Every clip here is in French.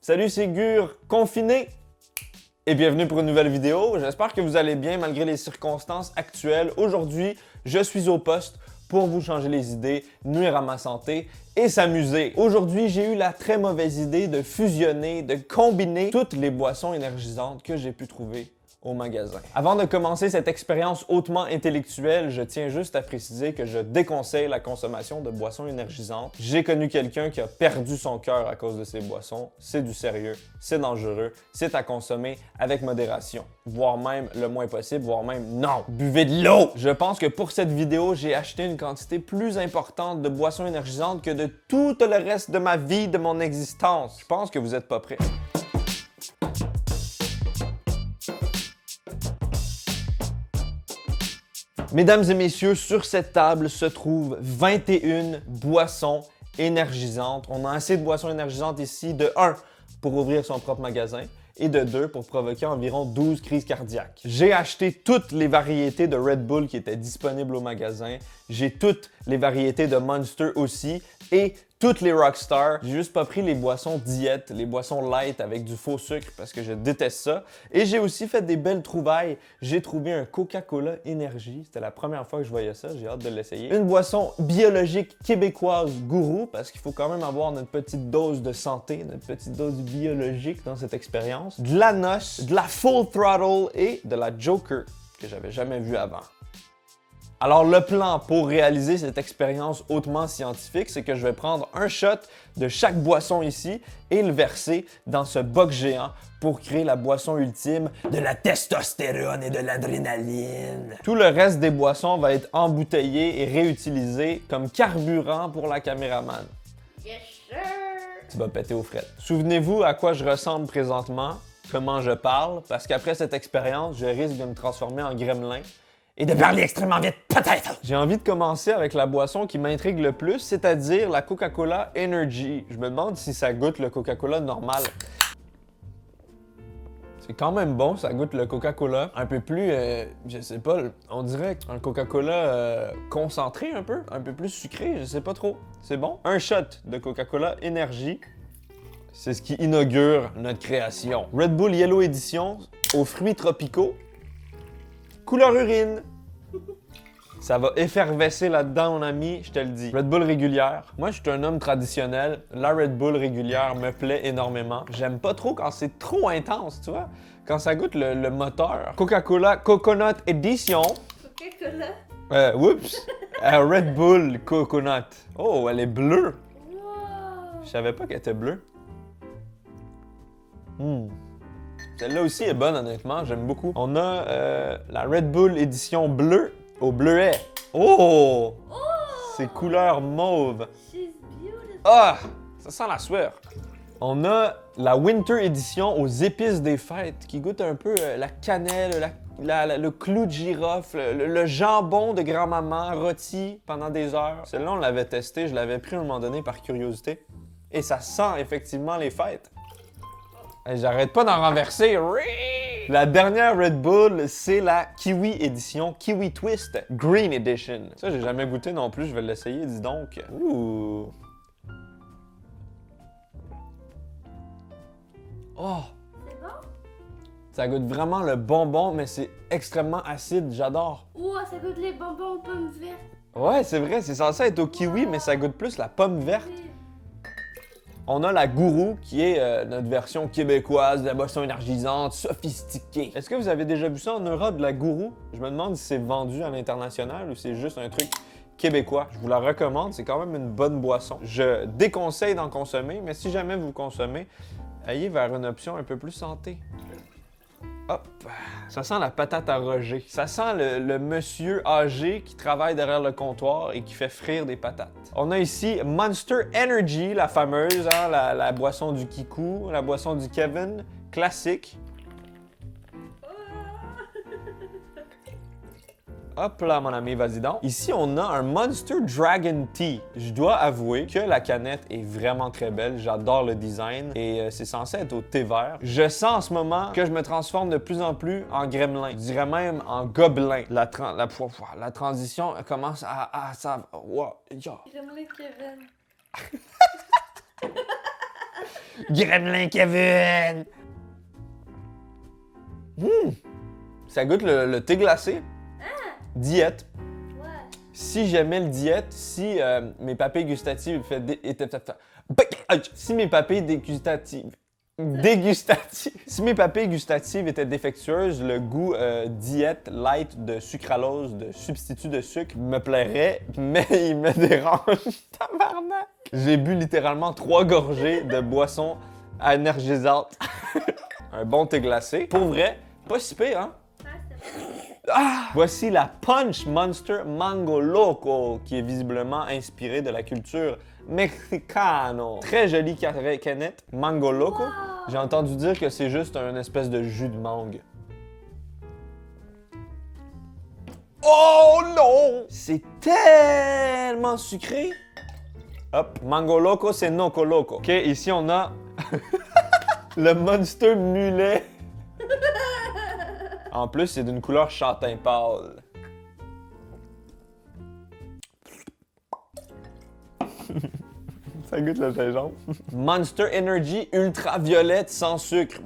Salut, c'est Gur, confiné! Et bienvenue pour une nouvelle vidéo. J'espère que vous allez bien malgré les circonstances actuelles. Aujourd'hui, je suis au poste pour vous changer les idées, nuire à ma santé et s'amuser. Aujourd'hui, j'ai eu la très mauvaise idée de fusionner, de combiner toutes les boissons énergisantes que j'ai pu trouver au magasin. Avant de commencer cette expérience hautement intellectuelle, je tiens juste à préciser que je déconseille la consommation de boissons énergisantes. J'ai connu quelqu'un qui a perdu son cœur à cause de ces boissons. C'est du sérieux, c'est dangereux, c'est à consommer avec modération, voire même le moins possible, voire même non. Buvez de l'eau! Je pense que pour cette vidéo, j'ai acheté une quantité plus importante de boissons énergisantes que de tout le reste de ma vie, de mon existence. Je pense que vous êtes pas prêts. Mesdames et messieurs, sur cette table se trouvent 21 boissons énergisantes. On a assez de boissons énergisantes ici, de 1 pour ouvrir son propre magasin et de 2 pour provoquer environ 12 crises cardiaques. J'ai acheté toutes les variétés de Red Bull qui étaient disponibles au magasin. J'ai toutes les variétés de Monster aussi et toutes les Rockstar. J'ai juste pas pris les boissons diète, les boissons light avec du faux sucre parce que je déteste ça. Et j'ai aussi fait des belles trouvailles. J'ai trouvé un Coca-Cola Energy. C'était la première fois que je voyais ça. J'ai hâte de l'essayer. Une boisson biologique québécoise gourou parce qu'il faut quand même avoir notre petite dose de santé, notre petite dose biologique dans cette expérience. De la noce, de la Full Throttle et de la Joker que j'avais jamais vue avant. Alors le plan pour réaliser cette expérience hautement scientifique, c'est que je vais prendre un shot de chaque boisson ici et le verser dans ce boc géant pour créer la boisson ultime de la testostérone et de l'adrénaline. Tout le reste des boissons va être embouteillé et réutilisé comme carburant pour la caméraman. Yes, sir! Tu vas péter aux frettes. Souvenez-vous à quoi je ressemble présentement, comment je parle, parce qu'après cette expérience, je risque de me transformer en gremlin. Et de parler extrêmement vite, peut-être! J'ai envie de commencer avec la boisson qui m'intrigue le plus, c'est-à-dire la Coca-Cola Energy. Je me demande si ça goûte le Coca-Cola normal. C'est quand même bon, ça goûte le Coca-Cola. Un peu plus, je sais pas, on dirait un Coca-Cola concentré un peu plus sucré, je sais pas trop. C'est bon? Un shot de Coca-Cola Energy. C'est ce qui inaugure notre création. Red Bull Yellow Edition aux fruits tropicaux. Couleur urine. Ça va effervescer là-dedans, mon ami, je te le dis. Red Bull régulière. Moi, je suis un homme traditionnel. La Red Bull régulière me plaît énormément. J'aime pas trop quand c'est trop intense, tu vois? Quand ça goûte le moteur. Coca-Cola Coconut Edition. Coca-Cola. Oups. Red Bull Coconut. Oh, elle est bleue. Wow! Je savais pas qu'elle était bleue. Celle-là aussi est bonne, honnêtement. J'aime beaucoup. On a la Red Bull édition bleue au bleuet. Oh! Oh! C'est couleur mauve. She's beautiful. Ah! Ça sent la sueur. On a la Winter édition aux épices des fêtes qui goûte un peu la cannelle, le clou de girofle, le jambon de grand-maman rôti pendant des heures. Celle-là, on l'avait testé. Je l'avais pris à un moment donné par curiosité. Et ça sent effectivement les fêtes. J'arrête pas d'en renverser. La dernière Red Bull, c'est la Kiwi Edition, Kiwi Twist Green Edition. Ça, j'ai jamais goûté non plus, je vais l'essayer, dis donc. Ouh! Oh! C'est bon? Ça goûte vraiment le bonbon, mais c'est extrêmement acide, j'adore. Ouh, ça goûte les bonbons aux pommes vertes. Ouais, c'est vrai, c'est censé être au kiwi, mais ça goûte plus la pomme verte. On a la Gourou, qui est notre version québécoise de la boisson énergisante, sophistiquée. Est-ce que vous avez déjà vu ça en Europe, de la Gourou? Je me demande si c'est vendu à l'international ou c'est juste un truc québécois. Je vous la recommande, c'est quand même une bonne boisson. Je déconseille d'en consommer, mais si jamais vous consommez, ayez vers une option un peu plus santé. Hop! Ça sent la patate à Roger. Ça sent le monsieur âgé qui travaille derrière le comptoir et qui fait frire des patates. On a ici Monster Energy, la fameuse, hein, la boisson du Kikou, la boisson du Kevin, classique. Hop là, mon ami, vas-y donc. Ici, on a un Monster Dragon Tea. Je dois avouer que la canette est vraiment très belle. J'adore le design et c'est censé être au thé vert. Je sens en ce moment que je me transforme de plus en plus en gremlin. Je dirais même en gobelin. La transition commence à ça. Wow, yeah. J'aime les Kevin. Gremlin Kevin! Ça goûte le thé glacé. Diète. Ouais. Si j'aimais le diète, si mes papilles gustatives étaient... Si mes papilles si mes papilles gustatives étaient défectueuses, le goût diète light de sucralose, de substitut de sucre, me plairait, mais il me dérange. Tabarnak! J'ai bu littéralement 3 gorgées de boisson énergisante. Un bon thé glacé. Pour vrai, pas si pire, hein? Voici la Punch Monster Mango Loco, qui est visiblement inspirée de la culture mexicano. Très jolie canette, Mango Loco. Wow. J'ai entendu dire que c'est juste un espèce de jus de mangue. Oh non! C'est tellement sucré! Hop, Mango Loco, c'est Noco Loco. OK, ici on a le Monster Mulet. En plus, c'est d'une couleur châtain pâle. Ça goûte le gingembre. Monster Energy ultraviolette sans sucre.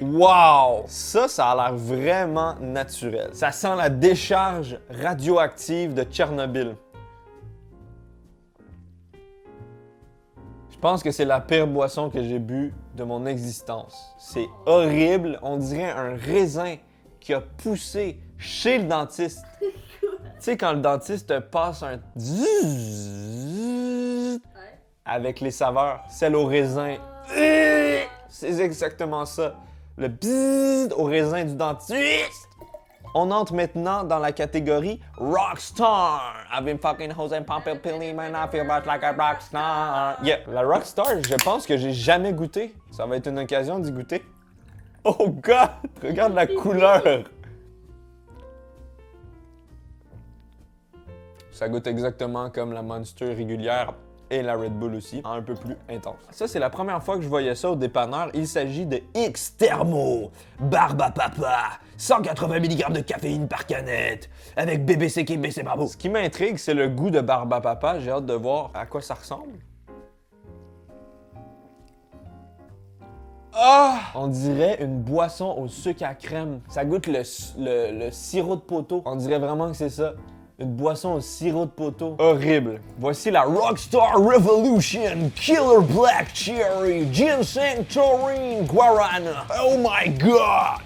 Wow! Ça a l'air vraiment naturel. Ça sent la décharge radioactive de Tchernobyl. Je pense que c'est la pire boisson que j'ai bu de mon existence. C'est horrible. On dirait un raisin qui a poussé chez le dentiste. Tu sais, quand le dentiste te passe un avec les saveurs, celle au raisin. C'est exactement ça. Le bzzz au raisin du dentiste. On entre maintenant dans la catégorie Rockstar. I've been fucking hoes and pumping pilly, man, I feel much like a rockstar. Yeah, la Rockstar, je pense que j'ai jamais goûté. Ça va être une occasion d'y goûter. Oh God! Regarde la couleur! Ça goûte exactement comme la Monster régulière et la Red Bull aussi, un peu plus intense. Ça, c'est la première fois que je voyais ça au dépanneur. Il s'agit de X-Thermo, Barbe à Papa, 180 mg de caféine par canette, avec BBCK BC Barbeau. Ce qui m'intrigue, c'est le goût de Barbe à Papa. J'ai hâte de voir à quoi ça ressemble. Ah! On dirait une boisson au sucre à crème. Ça goûte le sirop de poteau. On dirait vraiment que c'est ça. Une boisson au sirop de poteau. Horrible. Voici la Rockstar Revolution Killer Black Cherry Ginseng Taurine Guarana. Oh my God!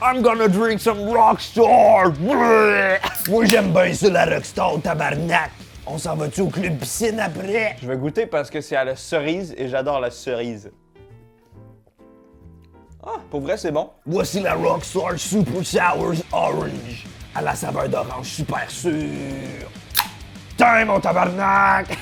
I'm gonna drink some Rockstar! Moi j'aime bien ça la Rockstar, tabarnak! On s'en va-tu au club piscine après? Je vais goûter parce que c'est à la cerise et j'adore la cerise. Ah, pour vrai, c'est bon. Voici la Rockstar Super Sours Orange, à la saveur d'orange super sûre. Tiens, mon tabarnak!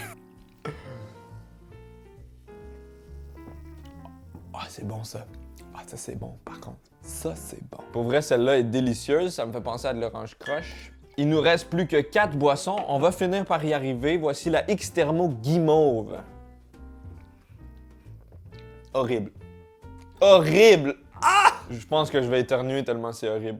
Ah, c'est bon, ça. Ah, ça, c'est bon, par contre. Ça, c'est bon. Pour vrai, celle-là est délicieuse. Ça me fait penser à de l'orange croche. Il nous reste plus que 4 boissons. On va finir par y arriver. Voici la X-Thermo Guimauve. Horrible. Horrible! Ah! Je pense que je vais éternuer tellement c'est horrible.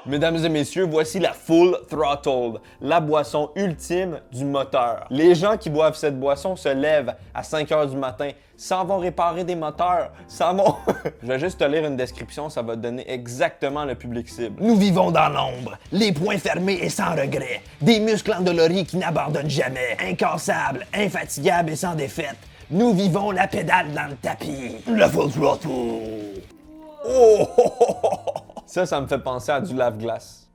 Mesdames et messieurs, voici la Full Throttle, la boisson ultime du moteur. Les gens qui boivent cette boisson se lèvent à 5 h du matin, s'en vont réparer des moteurs, s'en vont... Je vais juste te lire une description, ça va te donner exactement le public cible. Nous vivons dans l'ombre, les poings fermés et sans regret, des muscles endoloris qui n'abandonnent jamais, incassables, infatigables et sans défaite. Nous vivons la pédale dans le tapis. La Full Throttle. Oh! Ça me fait penser à du lave-glace.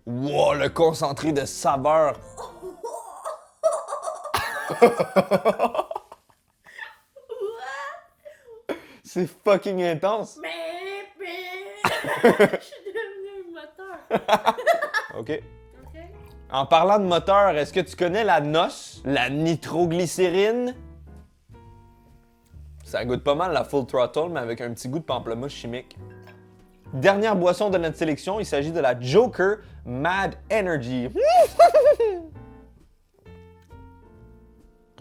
Wow, le concentré de saveur. C'est fucking intense. Je suis devenu un moteur. OK. En parlant de moteur, est-ce que tu connais la NOS, la nitroglycérine? Ça goûte pas mal la Full Throttle, mais avec un petit goût de pamplemousse chimique. Dernière boisson de notre sélection, il s'agit de la Joker Mad Energy.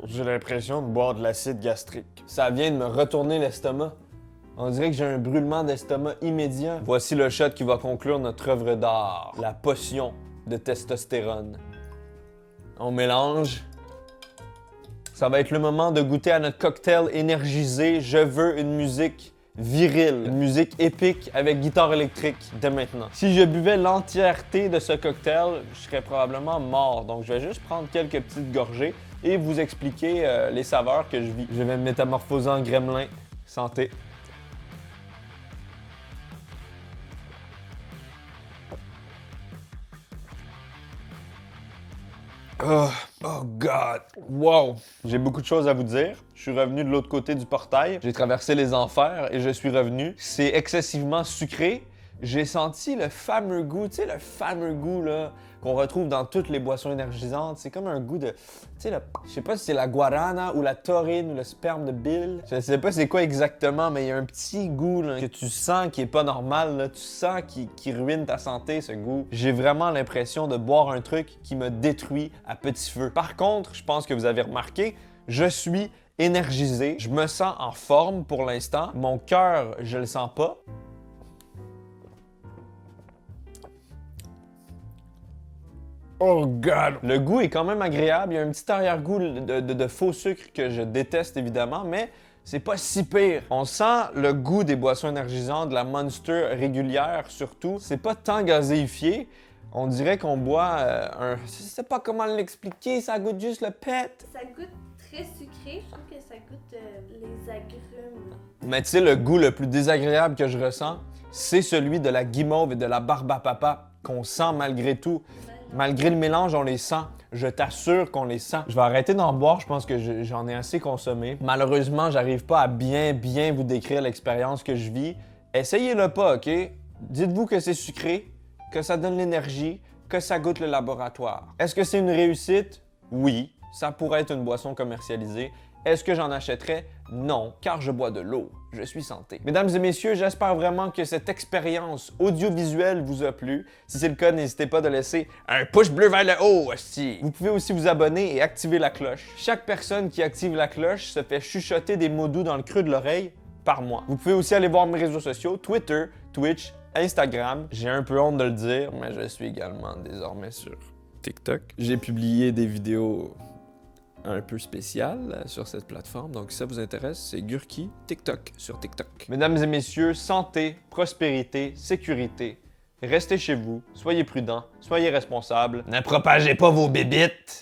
J'ai l'impression de boire de l'acide gastrique. Ça vient de me retourner l'estomac. On dirait que j'ai un brûlement d'estomac immédiat. Voici le shot qui va conclure notre œuvre d'art. La potion de testostérone. On mélange. Ça va être le moment de goûter à notre cocktail énergisé. Je veux une musique virile, une musique épique avec guitare électrique dès maintenant. Si je buvais l'entièreté de ce cocktail, je serais probablement mort. Donc je vais juste prendre quelques petites gorgées et vous expliquer les saveurs que je vis. Je vais me métamorphoser en gremlin. Santé. Oh God! Wow! J'ai beaucoup de choses à vous dire. Je suis revenu de l'autre côté du portail. J'ai traversé les enfers et je suis revenu. C'est excessivement sucré. J'ai senti le fameux goût, tu sais, le fameux goût là qu'on retrouve dans toutes les boissons énergisantes. C'est comme un goût de, tu sais, je sais pas si c'est la guarana ou la taurine ou le sperme de Bill. Je sais pas c'est quoi exactement, mais il y a un petit goût là, que tu sens qui est pas normal. Là. Tu sens qui ruine ta santé, ce goût. J'ai vraiment l'impression de boire un truc qui me détruit à petit feu. Par contre, je pense que vous avez remarqué, je suis énergisé. Je me sens en forme pour l'instant. Mon cœur, je le sens pas. Oh God! Le goût est quand même agréable. Il y a un petit arrière-goût de faux sucre que je déteste évidemment, mais c'est pas si pire. On sent le goût des boissons énergisantes, de la Monster régulière surtout. C'est pas tant gazéifié. On dirait qu'on boit un... Je sais pas comment l'expliquer, ça goûte juste le pet. Ça goûte très sucré, je trouve que ça goûte les agrumes. Mais tu sais, le goût le plus désagréable que je ressens, c'est celui de la guimauve et de la barbe à papa qu'on sent malgré tout. Malgré le mélange, on les sent. Je t'assure qu'on les sent. Je vais arrêter d'en boire, je pense que j'en ai assez consommé. Malheureusement, j'arrive pas à bien vous décrire l'expérience que je vis. Essayez-le pas, OK? Dites-vous que c'est sucré, que ça donne l'énergie, que ça goûte le laboratoire. Est-ce que c'est une réussite? Oui, ça pourrait être une boisson commercialisée. Est-ce que j'en achèterais? Non, car je bois de l'eau. Je suis santé. Mesdames et messieurs, j'espère vraiment que cette expérience audiovisuelle vous a plu. Si c'est le cas, n'hésitez pas de laisser un pouce bleu vers le haut aussi. Vous pouvez aussi vous abonner et activer la cloche. Chaque personne qui active la cloche se fait chuchoter des mots doux dans le creux de l'oreille par mois. Vous pouvez aussi aller voir mes réseaux sociaux, Twitter, Twitch, Instagram. J'ai un peu honte de le dire, mais je suis également désormais sur TikTok. J'ai publié des vidéos un peu spécial sur cette plateforme. Donc, si ça vous intéresse, c'est Gurki TikTok sur TikTok. Mesdames et messieurs, santé, prospérité, sécurité. Restez chez vous, soyez prudents, soyez responsables. Ne propagez pas vos bébites!